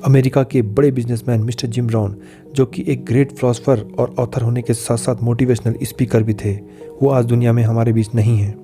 America के बड़े businessman mister Jim Rohn, जो कि एक ग्रेट फिलोसोफर और ऑथर होने के साथ साथ मोटिवेशनल स्पीकर भी थे, वो आज दुनिया में हमारे बीच नहीं हैं।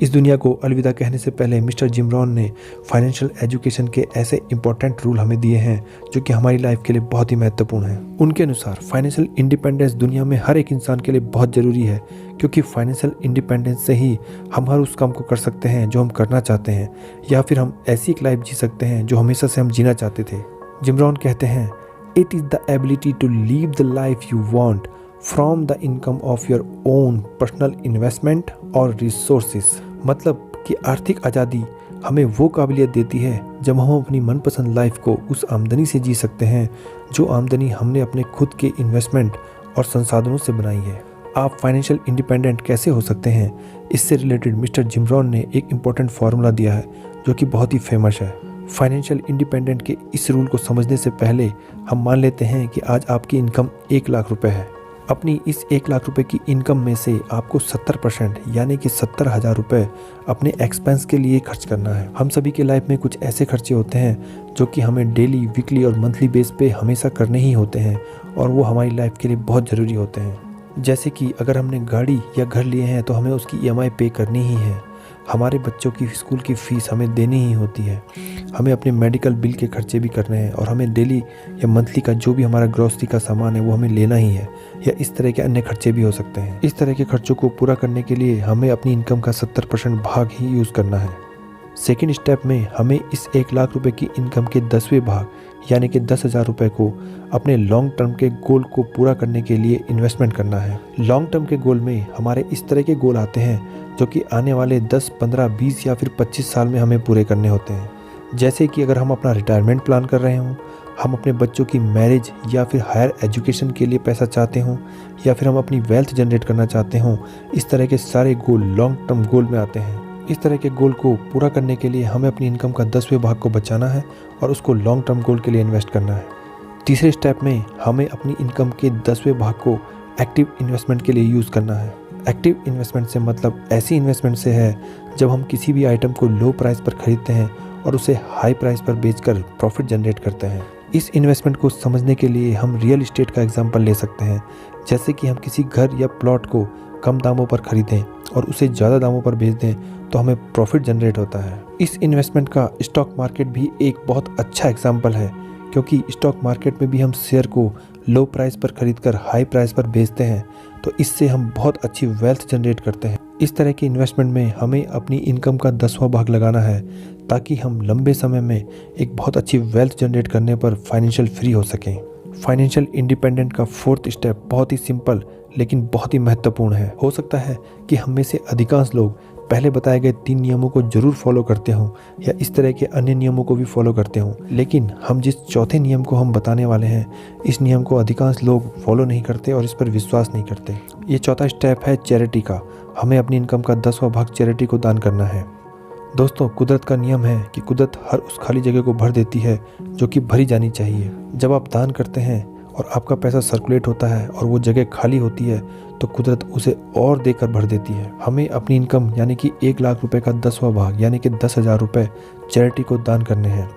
इस दुनिया को अलविदा कहने से पहले मिस्टर जिम रॉन ने फाइनेंशियल एजुकेशन के ऐसे इंपॉर्टेंट रूल हमें दिए हैं जो कि हमारी लाइफ के लिए बहुत ही महत्वपूर्ण हैं। उनके अनुसार फाइनेंशियल इंडिपेंडेंस दुनिया में हर एक इंसान के लिए बहुत ज़रूरी है, क्योंकि फाइनेंशियल इंडिपेंडेंस से ही हम हर उस काम को कर सकते हैं जो हम करना चाहते हैं, या फिर हम ऐसी एक लाइफ जी सकते हैं जो हमेशा से हम जीना चाहते थे। जिम रॉन कहते हैं, it is the ability to live the life you want from the income of your own personal investment और रिसोर्सेज। मतलब कि आर्थिक आज़ादी हमें वो काबिलियत देती है जब हम अपनी मनपसंद लाइफ को उस आमदनी से जी सकते हैं जो आमदनी हमने अपने खुद के इन्वेस्टमेंट और संसाधनों से बनाई है। आप फाइनेंशियल इंडिपेंडेंट कैसे हो सकते हैं, इससे रिलेटेड मिस्टर जिम रॉन ने एक इम्पॉर्टेंट फार्मूला दिया है जो कि बहुत ही फेमस है। फाइनेंशियल इंडिपेंडेंट के इस रूल को समझने से पहले हम मान लेते हैं कि आज आपकी इनकम 1 लाख रुपए है। अपनी इस 1 लाख रुपए की इनकम में से आपको 70% यानी कि 70,000 रुपये अपने एक्सपेंस के लिए खर्च करना है। हम सभी के लाइफ में कुछ ऐसे खर्चे होते हैं जो कि हमें डेली, वीकली और मंथली बेस पे हमेशा करने ही होते हैं और वो हमारी लाइफ के लिए बहुत ज़रूरी होते हैं। जैसे कि अगर हमने गाड़ी या घर लिए हैं तो हमें उसकी EMI पे करनी ही है, हमारे बच्चों की स्कूल की फ़ीस हमें देनी ही होती है, हमें अपने मेडिकल बिल के खर्चे भी करने हैं और हमें डेली या मंथली का जो भी हमारा ग्रोसरी का सामान है वो हमें लेना ही है, या इस तरह के अन्य खर्चे भी हो सकते हैं। इस तरह के खर्चों को पूरा करने के लिए हमें अपनी इनकम का 70% भाग ही यूज़ करना है। सेकेंड स्टेप में हमें इस 1 लाख रुपए की इनकम के 10वें भाग यानी कि 10,000 रुपये को अपने लॉन्ग टर्म के गोल को पूरा करने के लिए इन्वेस्टमेंट करना है। लॉन्ग टर्म के गोल में हमारे इस तरह के गोल आते हैं जो कि आने वाले 10, 15, 20 या फिर 25 साल में हमें पूरे करने होते हैं। जैसे कि अगर हम अपना रिटायरमेंट प्लान कर रहे हों, हम अपने बच्चों की मैरिज या फिर हायर एजुकेशन के लिए पैसा चाहते हों, या फिर हम अपनी वेल्थ जनरेट करना चाहते हों, इस तरह के सारे गोल लॉन्ग टर्म गोल में आते हैं। इस तरह के गोल को पूरा करने के लिए हमें अपनी इनकम का 10वें भाग को बचाना है और उसको लॉन्ग टर्म गोल के लिए इन्वेस्ट करना है। तीसरे स्टेप में हमें अपनी इनकम के 10वें भाग को एक्टिव इन्वेस्टमेंट के लिए यूज़ करना है। एक्टिव इन्वेस्टमेंट से मतलब ऐसी इन्वेस्टमेंट से है जब हम किसी भी आइटम को लो प्राइस पर खरीदते हैं और उसे हाई प्राइस पर बेचकर प्रॉफिट जनरेट करते हैं। इस इन्वेस्टमेंट को समझने के लिए हम रियल इस्टेट का एग्जांपल ले सकते हैं। जैसे कि हम किसी घर या प्लॉट को कम दामों पर खरीदें और उसे ज़्यादा दामों पर बेच दें तो हमें प्रॉफिट जनरेट होता है। इस इन्वेस्टमेंट का स्टॉक मार्केट भी एक बहुत अच्छा एग्जाम्पल है, क्योंकि स्टॉक मार्केट में भी हम शेयर को लो प्राइस पर खरीदकर हाई प्राइस पर बेचते हैं, तो इससे हम बहुत अच्छी वेल्थ जनरेट करते हैं। इस तरह की इन्वेस्टमेंट में हमें अपनी इनकम का 10वां भाग लगाना है ताकि हम लंबे समय में एक बहुत अच्छी वेल्थ जनरेट करने पर फाइनेंशियल फ्री हो सकें। फाइनेंशियल इंडिपेंडेंट का 4th स्टेप बहुत ही सिंपल लेकिन बहुत ही महत्वपूर्ण है। हो सकता है कि हम में से अधिकांश लोग पहले बताए गए 3 नियमों को जरूर फॉलो करते हों या इस तरह के अन्य नियमों को भी फॉलो करते हों, लेकिन हम जिस चौथे नियम को हम बताने वाले हैं, इस नियम को अधिकांश लोग फॉलो नहीं करते और इस पर विश्वास नहीं करते। ये चौथा स्टेप है चैरिटी का। हमें अपनी इनकम का 10वां भाग चैरिटी को दान करना है। दोस्तों, कुदरत का नियम है कि कुदरत हर उस खाली जगह को भर देती है जो कि भरी जानी चाहिए। जब आप दान करते हैं और आपका पैसा सर्कुलेट होता है और वो जगह खाली होती है तो कुदरत उसे और देकर भर देती है। हमें अपनी इनकम यानी कि 1 लाख रुपए का 10वां भाग यानी कि 10,000 रुपये चैरिटी को दान करने हैं।